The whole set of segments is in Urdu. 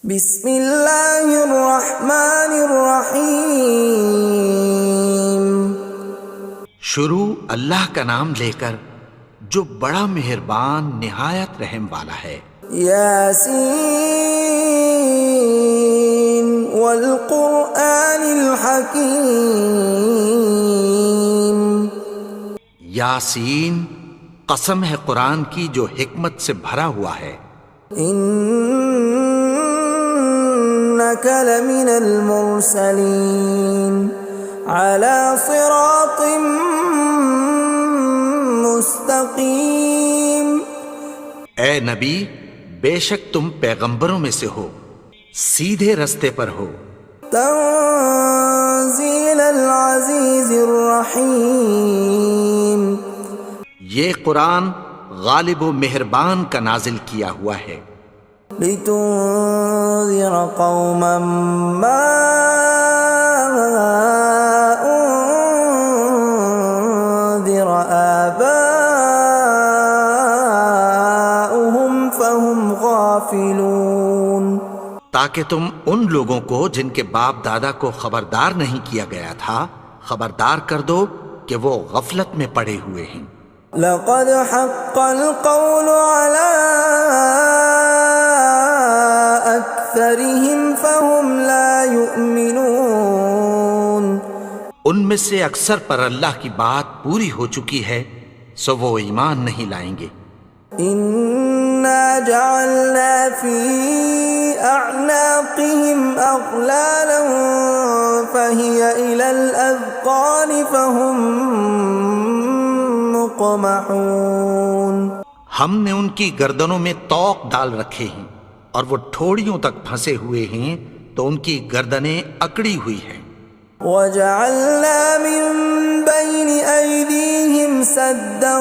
بسم اللہ الرحمن الرحیم۔ شروع اللہ کا نام لے کر جو بڑا مہربان نہایت رحم والا ہے۔ یاسین والقرآن الحکیم۔ یاسین، قسم ہے قرآن کی جو حکمت سے بھرا ہوا ہے۔ انک لمن المرسلین علی صراط مستقیم۔ اے نبی، بے شک تم پیغمبروں میں سے ہو، سیدھے رستے پر ہو۔ تنزیل العزیز الرحیم۔ یہ قرآن غالب و مہربان کا نازل کیا ہوا ہے۔ لتنذر قوما ما انذر آباؤهم فهم غافلون۔ تاکہ تم ان لوگوں کو جن کے باپ دادا کو خبردار نہیں کیا گیا تھا خبردار کر دو کہ وہ غفلت میں پڑے ہوئے ہیں۔ لقد حق القول على أكثرهم فهم لا يؤمنون۔ ان میں سے اکثر پر اللہ کی بات پوری ہو چکی ہے سو وہ ایمان نہیں لائیں گے۔ إنا جعلنا في أعناقهم أغلالا فهي إلى الأذقان فهم مقمحون۔ ہم نے ان کی گردنوں میں طوق ڈال رکھے ہیں اور وہ ٹھوڑیوں تک پھنسے ہوئے ہیں تو ان کی گردنیں اکڑی ہوئی ہیں۔ وَجَعَلْنَا مِن بَيْنِ أَيْدِيهِمْ سَدًّا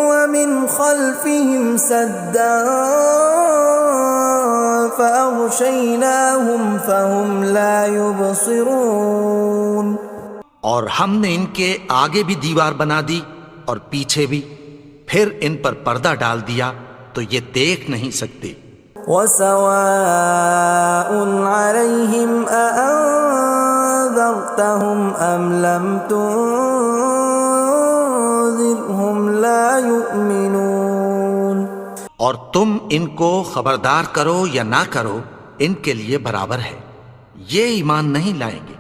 وَمِنْ خَلْفِهِمْ سَدًّا فَأَغْشَيْنَاهُمْ فَهُمْ لَا يُبْصِرُونَ۔ اور ہم نے ان کے آگے بھی دیوار بنا دی اور پیچھے بھی، پھر ان پر پردہ ڈال دیا تو یہ دیکھ نہیں سکتے۔ وَسَوَاءٌ عَلَيْهِمْ أَأَنذَرْتَهُمْ أَمْ لَمْ تُنذِرْهُمْ لَا يُؤْمِنُونَ۔ اور تم ان کو خبردار کرو یا نہ کرو ان کے لیے برابر ہے، یہ ایمان نہیں لائیں گے۔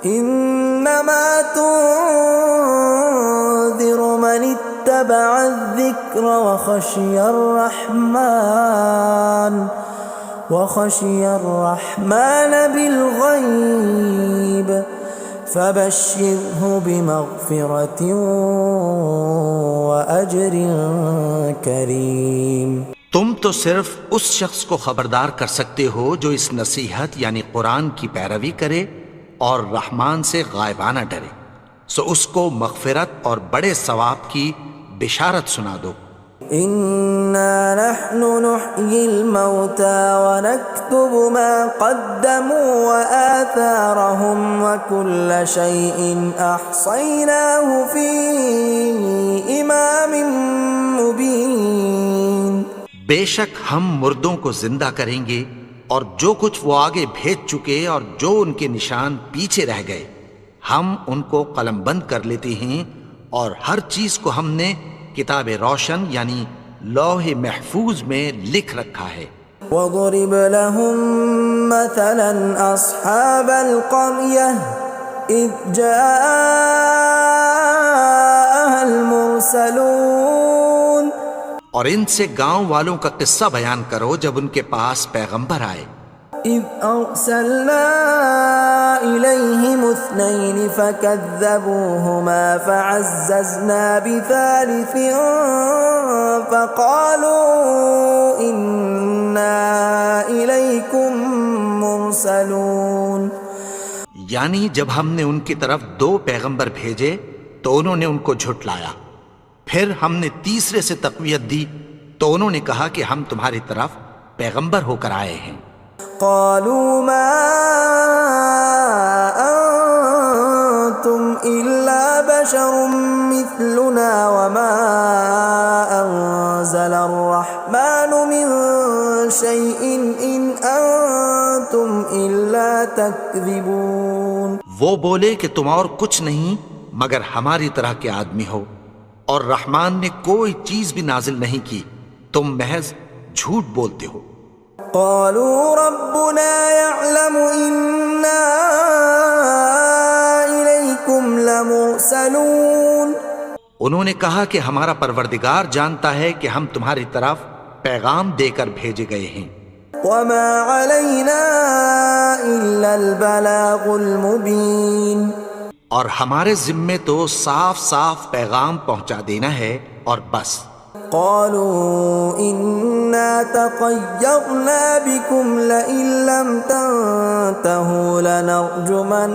انما تنذر من اتبع الذکر وخشی الرحمن بالغیب فبشرہ بمغفرۃ واجر کریم۔ تم تو صرف اس شخص کو خبردار کر سکتے ہو جو اس نصیحت یعنی قرآن کی پیروی کرے اور رحمان سے غائبانہ ڈرے، سو اس کو مغفرت اور بڑے ثواب کی بشارت سنا دو۔ اِنَّا نَحْنُ نُحْيِي الْمَوْتَى وَنَكْتُبُ مَا قَدَّمُوا وَآثَارَهُمْ وَكُلَّ شَيْءٍ أَحْصَيْنَاهُ فِي إِمَامٍ مُبِينٍ۔ بے شک ہم مردوں کو زندہ کریں گے اور جو کچھ وہ آگے بھیج چکے اور جو ان کے نشان پیچھے رہ گئے ہم ان کو قلم بند کر لیتے ہیں، اور ہر چیز کو ہم نے کتاب روشن یعنی لوح محفوظ میں لکھ رکھا ہے۔ وَضُرِبْ لَهُم مَّثَلًا أَصْحَابَ الْقَرْيَةِ إِذْ جَاءَهَا الْمُرْسَلُونَ۔ اور ان سے گاؤں والوں کا قصہ بیان کرو جب ان کے پاس پیغمبر آئے۔ إِذْ أَرْسَلْنَا إِلَيْهِمُ اثْنَيْنِ فَكَذَّبُوهُمَا فَعَزَّزْنَا بِثَالِثٍ فَقَالُوا إِنَّا إِلَيْكُمْ مُرْسَلُونَ۔ یعنی جب ہم نے ان کی طرف دو پیغمبر بھیجے تو انہوں نے ان کو جھٹلایا، پھر ہم نے تیسرے سے تقویت دی تو انہوں نے کہا کہ ہم تمہاری طرف پیغمبر ہو کر آئے ہیں۔ قالوا ما أنتم إلا بشر مثلنا وما أنزل الرحمن من شيء إن أنتم إلا تكذبون. وہ بولے کہ تم اور کچھ نہیں مگر ہماری طرح کے آدمی ہو، اور رحمان نے کوئی چیز بھی نازل نہیں کی، تم محض جھوٹ بولتے ہو. قالوا ربنا يعلم إنا إليكم لمرسلون. انہوں نے کہا کہ ہمارا پروردگار جانتا ہے کہ ہم تمہاری طرف پیغام دے کر بھیجے گئے ہیں. وما علينا إلا البلاغ المبين. اور ہمارے ذمے تو صاف صاف پیغام پہنچا دینا ہے اور بس. قالوا إنا تطيرنا بكم لئن لم تنتهوا لنرجمنكم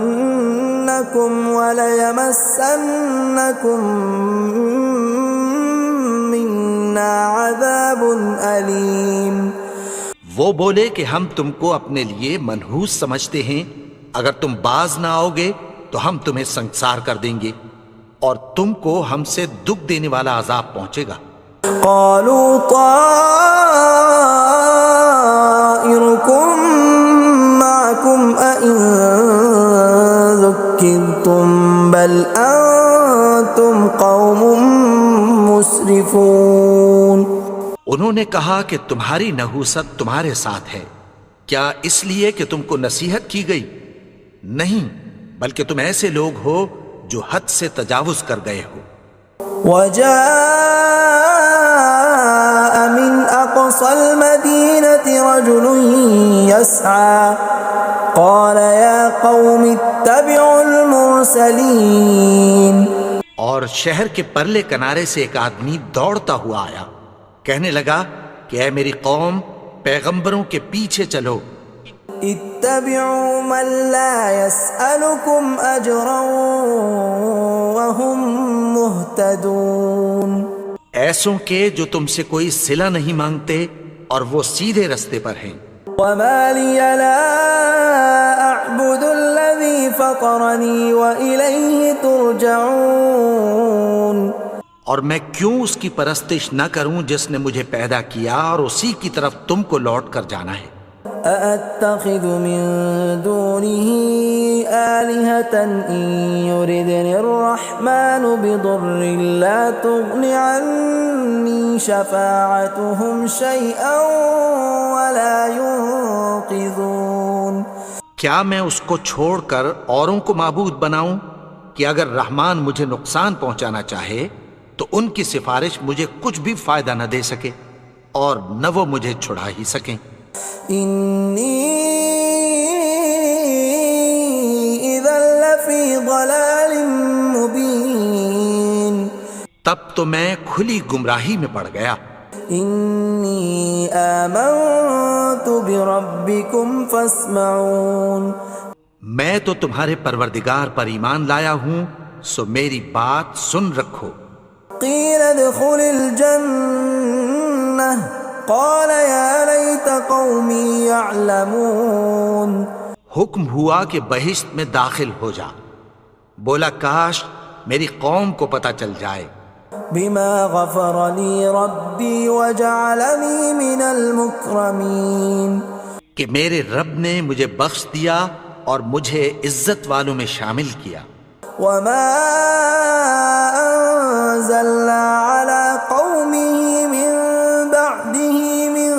وليمسنكم منا عذاب أليم. وہ بولے کہ ہم تم کو اپنے لیے منحوس سمجھتے ہیں، اگر تم باز نہ آؤ گے تو ہم تمہیں سنسار کر دیں گے اور تم کو ہم سے دکھ دینے والا عذاب پہنچے گا. قالوا طائركم معكم أئن ذكرتم بل أنتم قوم مسرفون. انہوں نے کہا کہ تمہاری نحوست تمہارے ساتھ ہے، کیا اس لیے کہ تم کو نصیحت کی گئی؟ نہیں، بلکہ تم ایسے لوگ ہو جو حد سے تجاوز کر گئے ہو. وجاء من أقصى المدينة رجل يسعى قال يا قوم اتبعوا المرسلين. اور شہر کے پرلے کنارے سے ایک آدمی دوڑتا ہوا آیا، کہنے لگا کہ اے میری قوم، پیغمبروں کے پیچھے چلو. اتبعوا من لا يسألكم أجرا وهم مهتدون. ایسوں کے جو تم سے کوئی صلہ نہیں مانگتے اور وہ سیدھے رستے پر ہیں. وما لي لا أعبد الذي فطرني وإليه ترجعون. اور میں کیوں اس کی پرستش نہ کروں جس نے مجھے پیدا کیا اور اسی کی طرف تم کو لوٹ کر جانا ہے. أأتخذ من دونه آلهة إن يردني الرحمن بضر لا تغن عني شفاعتهم شيئا ولا ينقذون. کیا میں اس کو چھوڑ کر اوروں کو معبود بناؤں کہ اگر رحمان مجھے نقصان پہنچانا چاہے تو ان کی سفارش مجھے کچھ بھی فائدہ نہ دے سکے اور نہ وہ مجھے چھڑا ہی سکیں. إني إذا لفي ضلال مبين. تب تو میں کھلی گمراہی میں پڑ گیا. إني آمنت بربكم فاسمعون. میں تو تمہارے پروردگار پر ایمان لایا ہوں، سو میری بات سن رکھو. قيل ادخل الجنة قال يا ليت قومي يعلمون. حکم ہوا کہ بہشت میں داخل ہو جا. بولا کاش میری قوم کو پتہ چل جائے. بما غفر لي ربي وجعلني من المكرمين. کہ میرے رب نے مجھے بخش دیا اور مجھے عزت والوں میں شامل کیا. وما أنزلنا على قومه من بعده من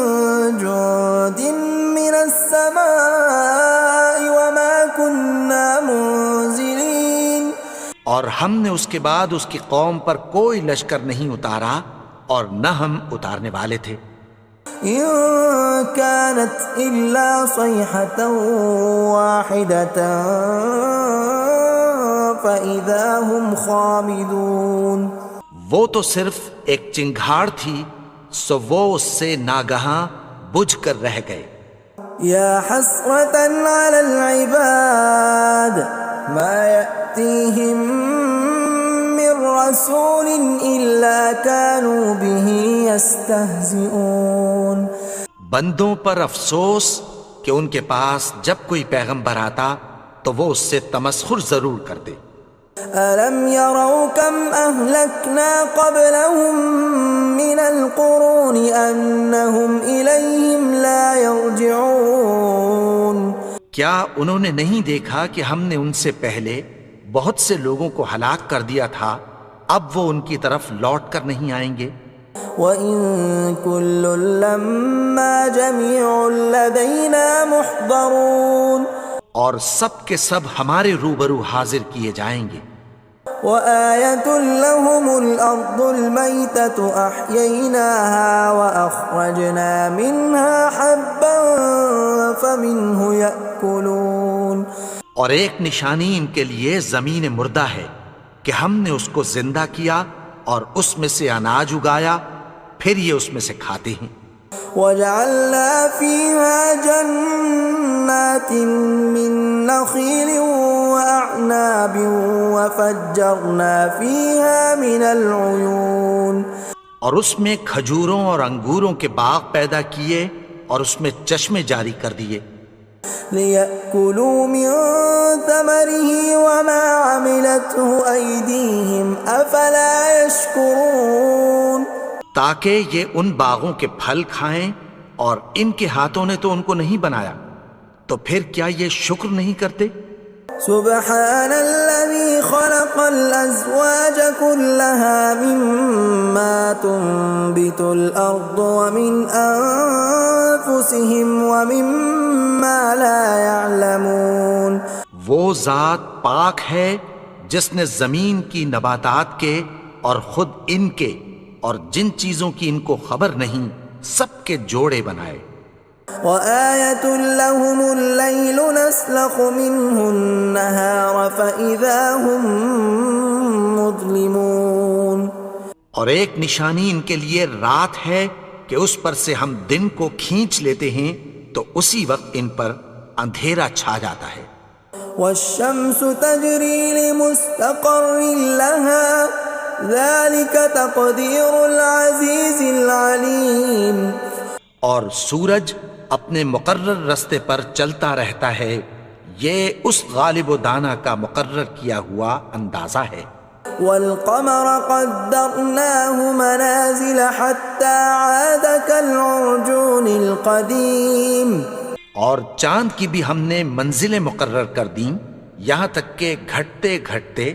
جند من السماء وما كنا منزلين. اور ہم نے اس کے بعد اس کی قوم پر کوئی لشکر نہیں اتارا اور نہ ہم اتارنے والے تھے. إن كانت إلا صيحة واحدة فإذا هم خامدون. وہ تو صرف ایک چنگھاڑ تھی، سو وہ اس سے ناگہاں بجھ کر رہ گئے. يا حسرة على العباد ما يأتيهم من رسول إلا كانوا به يستهزئون. بندوں پر افسوس کہ ان کے پاس جب کوئی پیغمبر آتا تو وہ اس سے تمسخر ضرور کرتے. ألم يروا كم أهلكنا قبلهم من القرون أنهم إليهم لا يرجعون کیا انہوں نے نہیں دیکھا کہ ہم نے ان سے پہلے بہت سے لوگوں کو ہلاک کر دیا تھا، اب وہ ان کی طرف لوٹ کر نہیں آئیں گے؟ وَإِن كُلٌّ لَّمَّا جَمِيعٌ لَّدَيْنَا مُحْضَرُونَ اور سب کے سب ہمارے روبرو حاضر کیے جائیں گے۔ وَآيَةٌ لَّهُمُ الْأَرْضُ الْمَيْتَةُ أَحْيَيْنَاهَا وَأَخْرَجْنَا مِنْهَا حَبًّا فَمِنْهُ يَأْكُلُونَ اور ایک نشانی ان کے لیے زمین مردہ ہے کہ ہم نے اس کو زندہ کیا اور اس میں سے اناج اگایا، پھر یہ اس میں سے کھاتے ہیں۔ وَجَعَلْنَا فِيهَا جَنَّاتٍ مِّن نَّخِيلٍ وَأَعْنَابٍ وَفَجَّرْنَا فِيهَا مِنَ الْعُيُونِ اور اس میں کھجوروں اور انگوروں کے باغ پیدا کیے اور اس میں چشمے جاری کر دیے، لِيَأْكُلُوا مِن ثَمَرِهِ وَمَا عَمِلَتْهُ أَيْدِيهِمْ أَفَلَا يَشْكُرُونَ تاکہ یہ ان باغوں کے پھل کھائیں، اور ان کے ہاتھوں نے تو ان کو نہیں بنایا، تو پھر کیا یہ شکر نہیں کرتے؟ سبحان الذي خلق الأزواج كلها مما تنبت الأرض ومن أنفسهم ومما لا يعلمون وہ ذات پاک ہے جس نے زمین کی نباتات کے اور خود ان کے اور جن چیزوں کی ان کو خبر نہیں سب کے جوڑے بنائے۔ وَآيَةٌ لَّهُمُ اللَّيْلُ نَسْلَخُ مِنْهُ النَّهَارَ فَإِذَا هُمْ مُظْلِمُونَ اور ایک نشانی ان کے لیے رات ہے کہ اس پر سے ہم دن کو کھینچ لیتے ہیں تو اسی وقت ان پر اندھیرا چھا جاتا ہے۔ وَالشَّمْسُ تَجْرِي لِمُسْتَقَرٍّ لَّهَا ذَلِكَ تَقْدِيرُ الْعَزِيزِ الْعَلِيمِ اور سورج اپنے مقرر رستے پر چلتا رہتا ہے، یہ اس غالب و دانا کا مقرر کیا ہوا اندازہ ہے۔ وَالْقَمَرَ قَدَّرْنَاهُ مَنَازِلَ حَتَّى عَادَ كَالْعُرْجُونِ الْقَدِيمِ اور چاند کی بھی ہم نے منزلیں مقرر کر دیں، یہاں تک کہ گھٹتے گھٹتے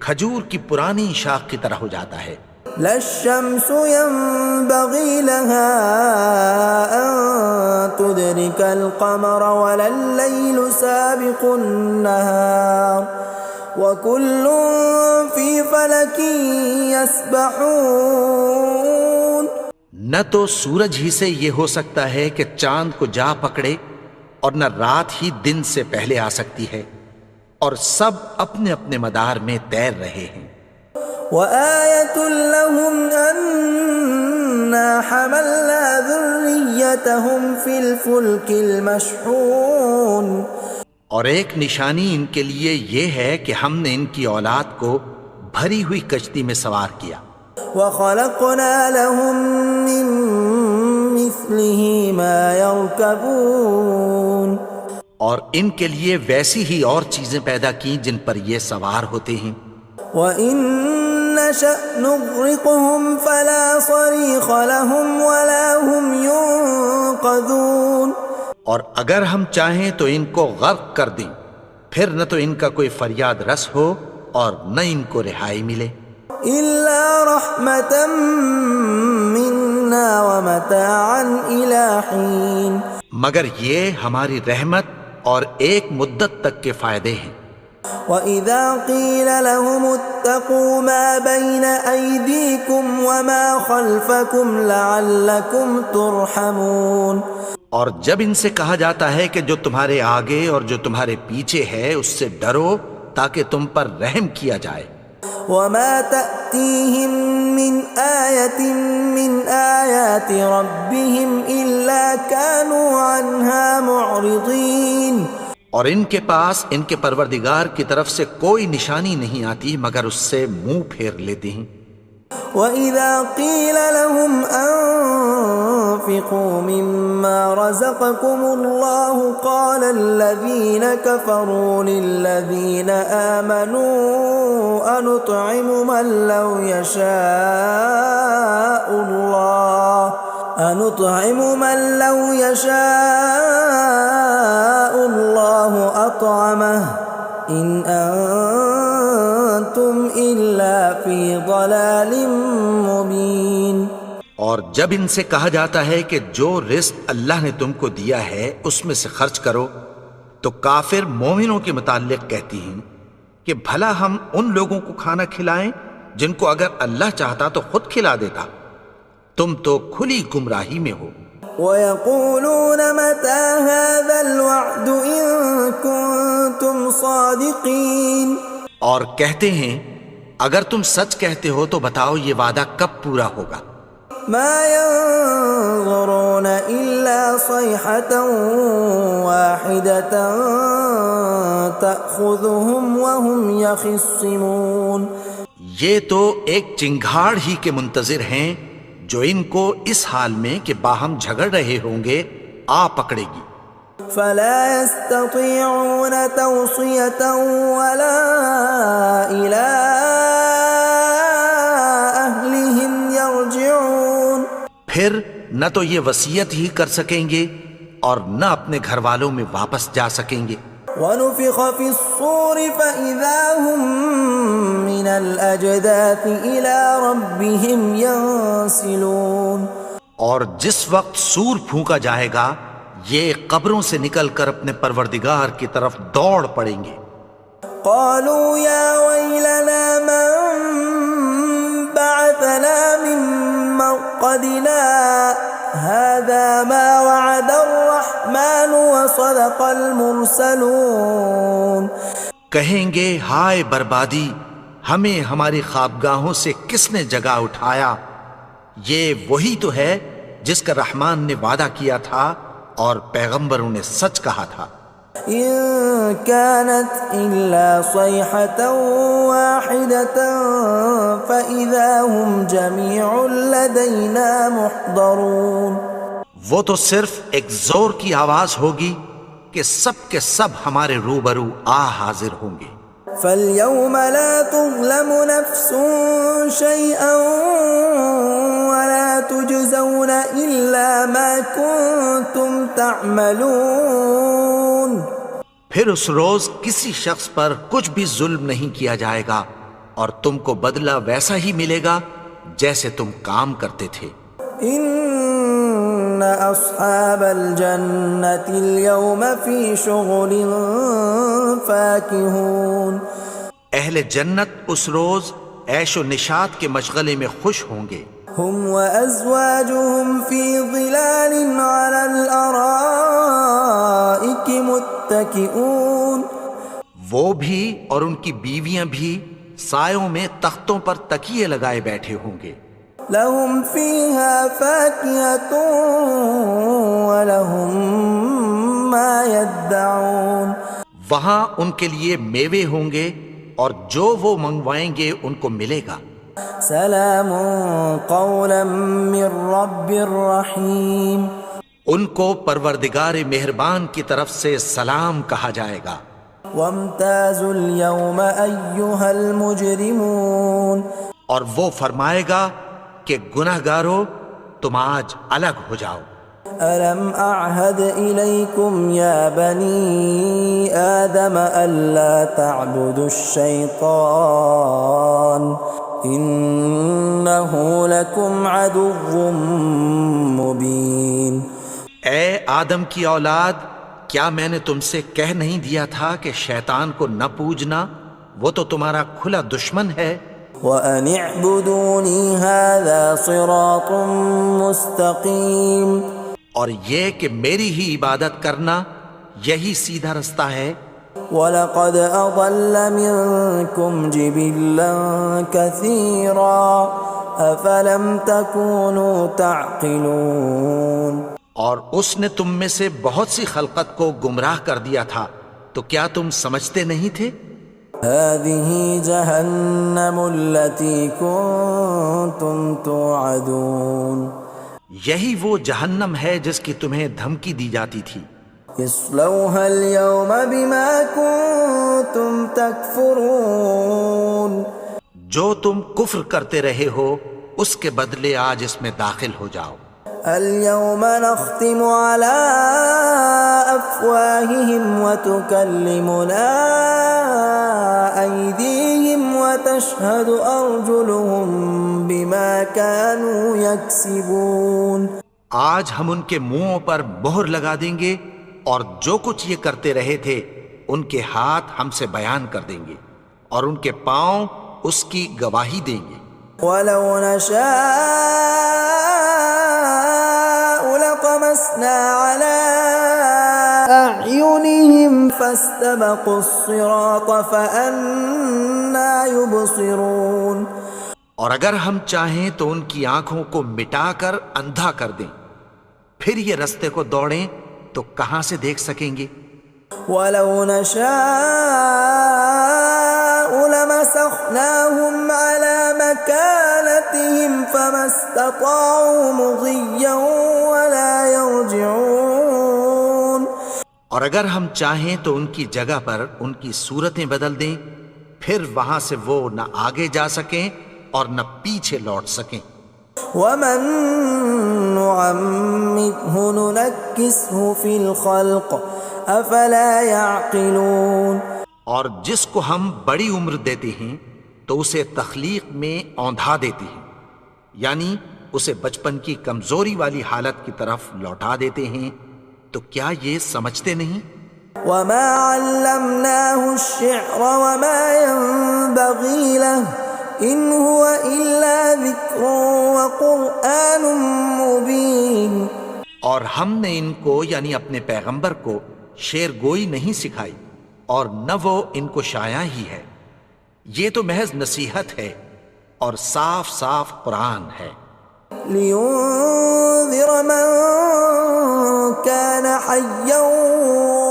کھجور کی پرانی شاخ کی طرح ہو جاتا ہے۔ لا الشمس ينبغي لها أن تدرك القمر ولا الليل سابق النهار وكل في فلك يسبحون نہ تو سورج ہی سے یہ ہو سکتا ہے کہ چاند کو جا پکڑے، اور نہ رات ہی دن سے پہلے آ سکتی ہے، اور سب اپنے اپنے مدار میں تیر رہے ہیں۔ وَآيَةٌ لَّهُمْ أَنَّا حَمَلْنَا ذُرِّيَّتَهُمْ فِي الْفُلْكِ الْمَشْحُونِ اور ایک نشانی ان کے لیے یہ ہے کہ ہم نے ان کی اولاد کو بھری ہوئی کشتی میں سوار کیا۔ وَخَلَقْنَا لَهُم مِّن مِّثْلِهِ مَا يَرْكَبُونَ اور ان کے لیے ویسی ہی اور چیزیں پیدا کی جن پر یہ سوار ہوتے ہیں۔ وَإِن نَّشَأْ نُغْرِقْهُمْ فَلَا صَرِيخَ لَهُمْ وَلَا هُمْ يُنقَذُونَ اور اگر ہم چاہیں تو ان کو غرق کر دیں، پھر نہ تو ان کا کوئی فریاد رس ہو اور نہ ان کو رہائی ملے۔ إِلَّا رَحْمَةً مِّنَّا وَمَتَاعًا إِلَىٰ حِينٍ مگر یہ ہماری رحمت اور ایک مدت تک کے فائدے ہیں۔ وَإِذَا قِيلَ لَهُمُ اتَّقُوا مَا بَيْنَ أَيْدِيكُمْ وَمَا خَلْفَكُمْ لَعَلَّكُمْ تُرْحَمُونَ اور جب ان سے کہا جاتا ہے کہ جو تمہارے آگے اور جو تمہارے پیچھے ہے اس سے ڈرو تاکہ تم پر رحم کیا جائے۔ وَمَا تَأْتِيهِم مِّنْ آيَةٍ مِّنْ آيَاتِ رَبِّهِمْ إِلَّا كَانُوا عَنْهَا مُعْرِضِينَ اور ان کے پاس ان کے پروردگار کی طرف سے کوئی نشانی نہیں آتی مگر اس سے منہ پھیر لیتے ہیں۔ وَإِذَا قِيلَ لَهُمْ وأنفقوا مما رزقكم الله قال الذين كفروا للذين آمنوا أنطعم من لو يشاء الله أطعمه إن أنتم إلا في ضلال مبين۔ اور جب ان سے کہا جاتا ہے کہ جو رزق اللہ نے تم کو دیا ہے اس میں سے خرچ کرو، تو کافر مومنوں کے متعلق کہتی ہیں کہ بھلا ہم ان لوگوں کو کھانا کھلائیں جن کو اگر اللہ چاہتا تو خود کھلا دیتا، تم تو کھلی گمراہی میں ہو۔ وَيَقُولُونَ مَتَى هَذَا الْوَعْدُ إِن كُنتُمْ صَادِقِينَ، اور کہتے ہیں اگر تم سچ کہتے ہو تو بتاؤ یہ وعدہ کب پورا ہوگا۔ مَا يَنظُرُونَ إِلَّا صَيْحَةً وَاحِدَةً تَأْخُذُهُمْ وَهُمْ يَخِصِّمُونَ، یہ تو ایک چنگھاڑ ہی کے منتظر ہیں جو ان کو اس حال میں کہ باہم جھگڑ رہے ہوں گے آ پکڑے گی۔ فَلَا يَسْتَطِيعُونَ تَوْصِيَةً وَلَا إِلَىٰ أَهْلِهِمْ يَرْجِعُونَ، پھر نہ تو یہ وصیت ہی کر سکیں گے اور نہ اپنے گھر والوں میں واپس جا سکیں گے۔ وَنُفِخَ فِي الصُّورِ فَإِذَا هُم مِّنَ الْأَجْدَاثِ إِلَىٰ رَبِّهِمْ يَنسِلُونَ، اور جس وقت سور پھونکا جائے گا یہ قبروں سے نکل کر اپنے پروردگار کی طرف دوڑ پڑیں گے۔ قالوا يا ويلنا من بعثنا من مرقدنا هذا ما وعد الرحمن وصدق المرسلون، کہیں گے ہائے بربادی، ہمیں ہماری خوابگاہوں سے کس نے جگا اٹھایا، یہ وہی تو ہے جس کا رحمان نے وعدہ کیا تھا اور پیغمبروں نے سچ کہا تھا۔ إن كانت إلا صيحة واحدة فإذا هم جميع لدينا محضرون، وہ تو صرف ایک زور کی آواز ہوگی کہ سب کے سب ہمارے روبرو آ حاضر ہوں گے۔ فاليوم لا تظلم نفس شيئا ولا تجزون إلا ما كنتم تعملون، پھر اس روز کسی شخص پر کچھ بھی ظلم نہیں کیا جائے گا اور تم کو بدلہ ویسا ہی ملے گا جیسے تم کام کرتے تھے۔ ان اصحاب الجنة اليوم في شغل فاكهون، اہل جنت اس روز عیش و نشاط کے مشغلے میں خوش ہوں گے۔ هم وازواجهم في ظلال على الارائك متكئون، وہ بھی اور ان کی بیویاں بھی سایوں میں تختوں پر تکیے لگائے بیٹھے ہوں گے۔ لهم فيها فاكهة ولهم ما يدعون، وہاں ان کے لیے میوے ہوں گے اور جو وہ منگوائیں گے ان کو ملے گا۔ سلام قولا من رب رحیم، ان کو پروردگار مہربان کی طرف سے سلام کہا جائے گا۔ وامتازوا اليوم ایھا المجرمون، اور وہ فرمائے گا کہ گنہگارو تم آج الگ ہو جاؤ۔ ألم أعهد إليكم يا بني آدم ألا تعبدوا الشيطان إنه لكم عدو مبين۔ اے آدم کی اولاد، کیا میں نے تم سے کہہ نہیں دیا تھا کہ شیطان کو نہ پوجنا، وہ تو تمہارا کھلا دشمن ہے۔ وَأَنِ اعْبُدُونِي هَذَا صِرَاطٌ مُسْتَقِيمٌ، اور یہ کہ میری ہی عبادت کرنا یہی سیدھا رستہ ہے۔ وَلَقَدْ أَضَلَّ مِنْكُمْ جِبِلًّا كَثِيرًا أَفَلَمْ تَكُونُوا تَعْقِلُونَ، اور اس نے تم میں سے بہت سی خلقت کو گمراہ کر دیا تھا، تو کیا تم سمجھتے نہیں تھے؟ هَذِهِ جَهَنَّمُ الَّتِي كُنْتُمْ تُوعَدُونَ، یہی وہ جہنم ہے جس کی تمہیں دھمکی دی جاتی تھی. اصلوها اليوم بما كنتم تكفرون. جو تم کفر کرتے رہے ہو اس کے بدلے آج اس میں داخل ہو جاؤ. اليوم نختم على أفواههم وتكلمنا أيديهم وتشهد أرجلهم بما كانوا يكسبون. آج ہم ان کے منہوں پر مہر لگا دیں گے اور جو کچھ یہ کرتے رہے تھے ان کے ہاتھ ہم سے بیان کر دیں گے اور ان کے پاؤں اس کی گواہی دیں گے. ولو نشاء لطمسنا على أعينهم فاستبقوا الصراط فأنى يبصرون. اور اگر ہم چاہیں تو ان کی آنکھوں کو مٹا کر اندھا کر دیں، پھر یہ رستے کو دوڑیں تو کہاں سے دیکھ سکیں گے. ولو نشاء لمسخناهم على مكانتهم فما استطاعوا مضيا ولا يرجعون. اور اگر ہم چاہیں تو ان کی جگہ پر ان کی صورتیں بدل دیں، پھر وہاں سے وہ نہ آگے جا سکیں اور نہ پیچھے لوٹ سکیں. ومن نعمره ننكسه في الخلق افلا يعقلون. اور جس کو ہم بڑی عمر دیتے ہیں تو اسے تخلیق میں اوندھا دیتے ہیں، یعنی اسے بچپن کی کمزوری والی حالت کی طرف لوٹا دیتے ہیں. تو کیا یہ سمجھتے نہیں؟ وما علمناه الشعر وما ينبغي له ان هو الا ذکر وقرآن مبین. اور ہم نے ان کو یعنی اپنے پیغمبر کو شعر گوئی نہیں سکھائی اور نہ وہ ان کو شایع ہی ہے، یہ تو محض نصیحت ہے اور صاف صاف قرآن ہے. لینذر من كان حیا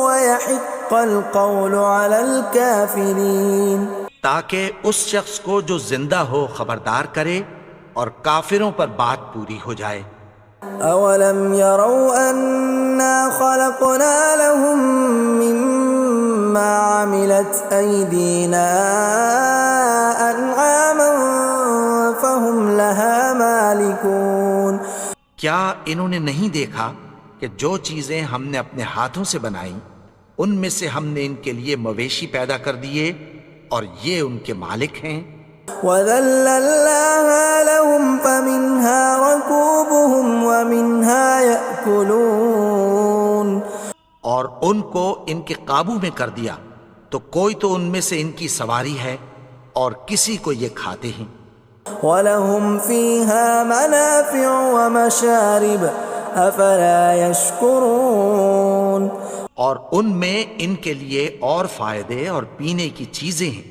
ويحق القول على الكافرین. تاکہ اس شخص کو جو زندہ ہو خبردار کرے اور کافروں پر بات پوری ہو جائے. اولم يروا انا خلقنا لهم مما عملت ايدينا انعاما فهم لها مالكون. کیا انہوں نے نہیں دیکھا کہ جو چیزیں ہم نے اپنے ہاتھوں سے بنائیں ان میں سے ہم نے ان کے لیے مویشی پیدا کر دیے اور یہ ان کے مالک ہیں. وَذَلَّلْنَاهَا لَهُمْ فَمِنْهَا رَكُوبُهُمْ وَمِنْهَا يَأْكُلُونَ. اور ان کو ان کے قابو میں کر دیا تو کوئی تو ان میں سے ان کی سواری ہے اور کسی کو یہ کھاتے ہیں. وَلَهُمْ فِيهَا مَنَافِعُ وَمَشَارِبُ أَفَلَا يَشْكُرُونَ. اور ان میں ان کے لیے اور فائدے اور پینے کی چیزیں ہیں،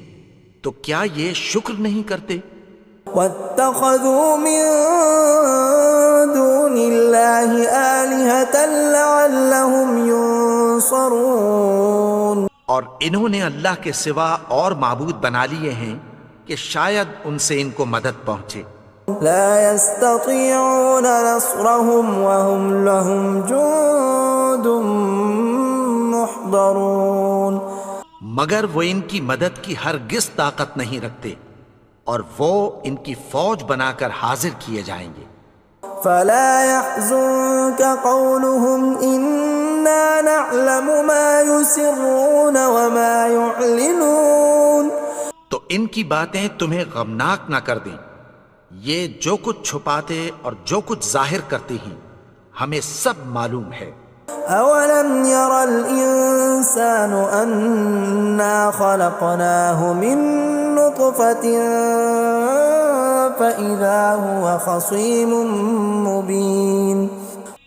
تو کیا یہ شکر نہیں کرتے؟ وَاتَّخَذُوا مِن دُونِ اللَّهِ آلِهَةً لَعَلَّهُمْ يُنصَرُونَ. اور انہوں نے اللہ کے سوا اور معبود بنا لیے ہیں کہ شاید ان سے ان کو مدد پہنچے. لا يستطيعون نصرهم وهم لهم جند محضرون. مگر وہ ان کی مدد کی ہرگز طاقت نہیں رکھتے اور وہ ان کی فوج بنا کر حاضر کیے جائیں گے. فلا يحزنك قولهم إنا نعلم ما يسرون وما يعلنون. تو ان کی باتیں تمہیں غمناک نہ کر دیں، یہ جو کچھ چھپاتے اور جو کچھ ظاہر کرتے ہیں ہمیں سب معلوم ہے. اولم ير الانسان انا خلقناه من نطفة فاذا هو خصيم مبين.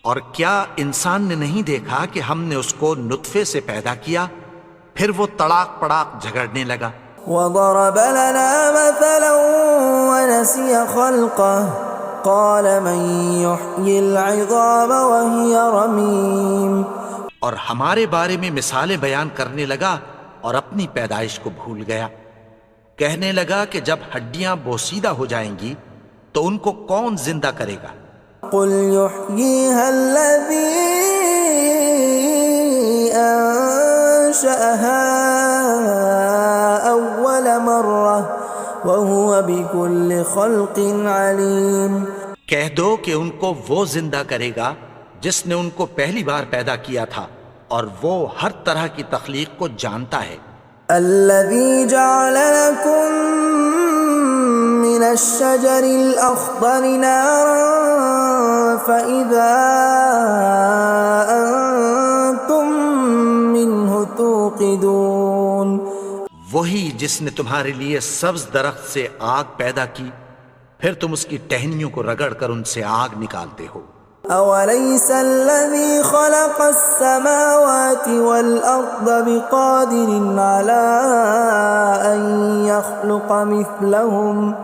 اور کیا انسان نے نہیں دیکھا کہ ہم نے اس کو نطفے سے پیدا کیا پھر وہ تڑاک پڑاک جھگڑنے لگا. وضرب لنا مثلا ونسي خلقه قال من يحيي العظام وهي رميم. اور ہمارے بارے میں مثالیں بیان کرنے لگا اور اپنی پیدائش کو بھول گیا. کہنے لگا کہ جب ہڈیاں بوسیدہ ہو جائیں گی تو ان کو کون زندہ کرے گا قل يحييها الذي أنشأها أول مرة وهو بكل خلق عليم. کہہ دو کہ ان کو وہ زندہ کرے گا جس نے ان کو پہلی بار پیدا کیا تھا اور وہ ہر طرح کی تخلیق کو جانتا ہے. الذي جعل لكم من الشجر الأخضر نارا فإذا أنتم منه توقدون. وہی جس نے تمہارے لیے سبز درخت سے آگ پیدا کی پھر تم اس کی ٹہنیوں کو رگڑ کر ان سے آگ نکالتے ہو. أوليس الذي خلق السماوات والأرض بقادر على أن يخلق مثلهم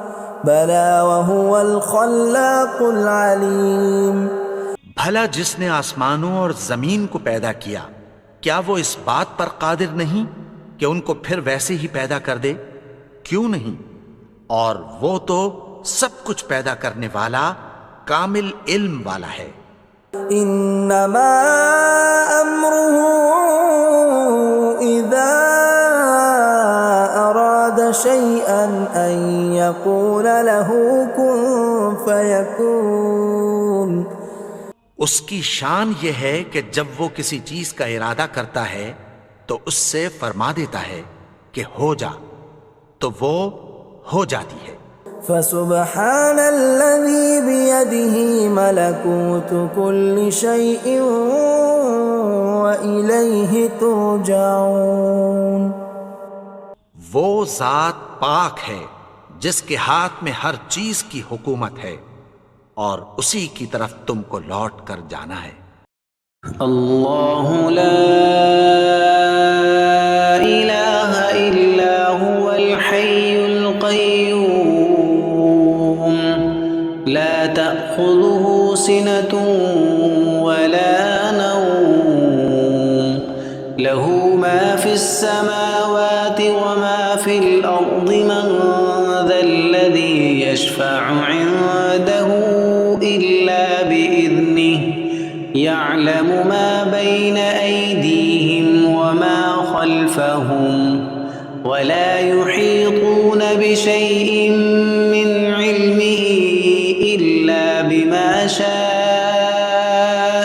بلى وهو الخلاق العليم. بھلا جس نے آسمانوں اور زمین کو پیدا کیا کیا وہ اس بات پر قادر نہیں کہ ان کو پھر ویسے ہی پیدا کر دے؟ کیوں نہیں؟ اور وہ تو سب کچھ پیدا کرنے والا کامل علم والا ہے. انما امره اذا اراد شيئا ان يقول له كن فيكون. اس کی شان یہ ہے کہ جب وہ کسی چیز کا ارادہ کرتا ہے تو اس سے فرما دیتا ہے کہ ہو جا تو وہ ہو جاتی ہے. فسبحان الذي بيده ملكوت كل شيء وإليه ترجعون. وہ ذات پاک ہے جس کے ہاتھ میں ہر چیز کی حکومت ہے اور اسی کی طرف تم کو لوٹ کر جانا ہے. اللہ لا الہ الا هو الحی القیوم لا تأخذه سنة ولا نوم له ما في السماوات وما في الأرض من ذا الذي يشفع عنده إلا بإذنه يعلم ما بين أيديهم وما خلفهم ولا يحيطون بشيء من علمه إلا بما شاء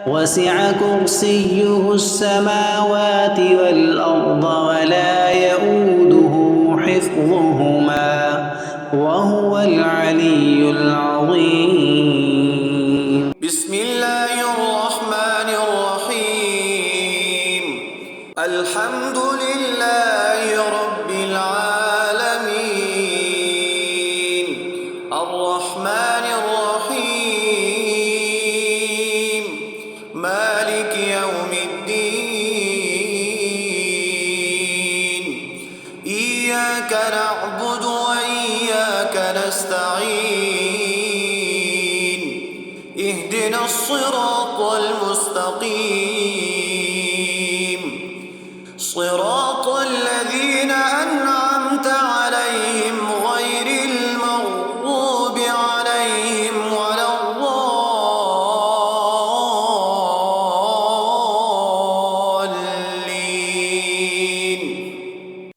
وسع كرسيه السماوات والأرض ولا يؤوده حفظهما وهو العلي العظيم. بسم الله الرحمن الرحيم. الحمد لله رب العالمين الرحمن الرحيم مالك يوم الدين إياك نعبد وإياك نستعين اهدنا الصراط المستقيم صراط